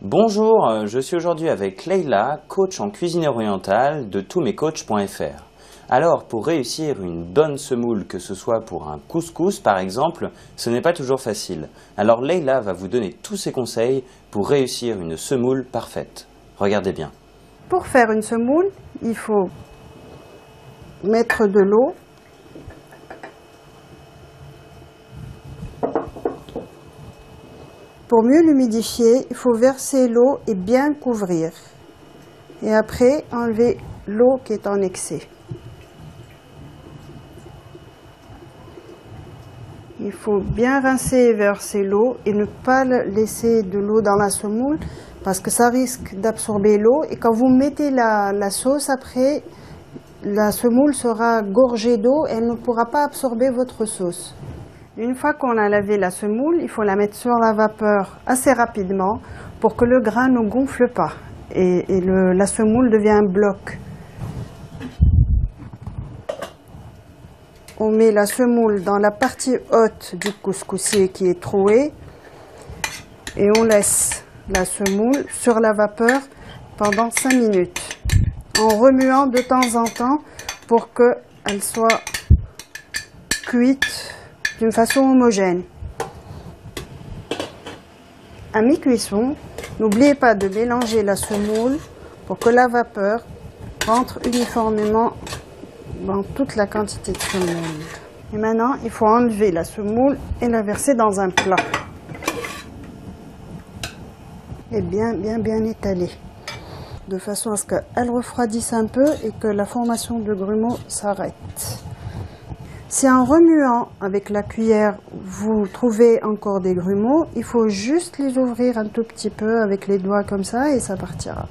Bonjour, je suis aujourd'hui avec Leïla, coach en cuisine orientale de tousmescoachs.fr. Alors, pour réussir une bonne semoule, que ce soit pour un couscous par exemple, ce n'est pas toujours facile. Alors Leïla va vous donner tous ses conseils pour réussir une semoule parfaite. Regardez bien. Pour faire une semoule, il faut mettre de l'eau. Pour mieux l'humidifier, il faut verser l'eau et bien couvrir. Et après, enlever l'eau qui est en excès. Il faut bien rincer et verser l'eau et ne pas laisser de l'eau dans la semoule parce que ça risque d'absorber l'eau. Et quand vous mettez la sauce après, la semoule sera gorgée d'eau et elle ne pourra pas absorber votre sauce. Une fois qu'on a lavé la semoule, il faut la mettre sur la vapeur assez rapidement pour que le grain ne gonfle pas et la semoule devient un bloc. On met la semoule dans la partie haute du couscoussier qui est trouée et on laisse la semoule sur la vapeur pendant 5 minutes en remuant de temps en temps pour qu'elle soit cuite d'une façon homogène. À mi-cuisson, n'oubliez pas de mélanger la semoule pour que la vapeur rentre uniformément dans toute la quantité de semoule. Et maintenant, il faut enlever la semoule et la verser dans un plat. Et bien étaler, de façon à ce qu'elle refroidisse un peu et que la formation de grumeaux s'arrête. Si en remuant avec la cuillère, vous trouvez encore des grumeaux, il faut juste les ouvrir un tout petit peu avec les doigts comme ça et ça partira.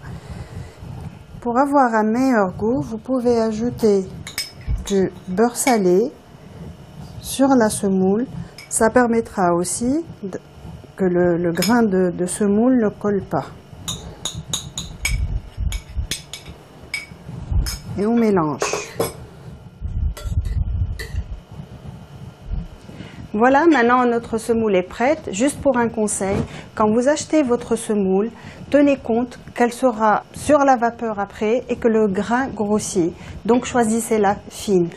Pour avoir un meilleur goût, vous pouvez ajouter du beurre salé sur la semoule. Ça permettra aussi que le grain de semoule ne colle pas. Et on mélange. Voilà, maintenant notre semoule est prête. Juste pour un conseil, quand vous achetez votre semoule, tenez compte qu'elle sera sur la vapeur après et que le grain grossit. Donc choisissez-la fine.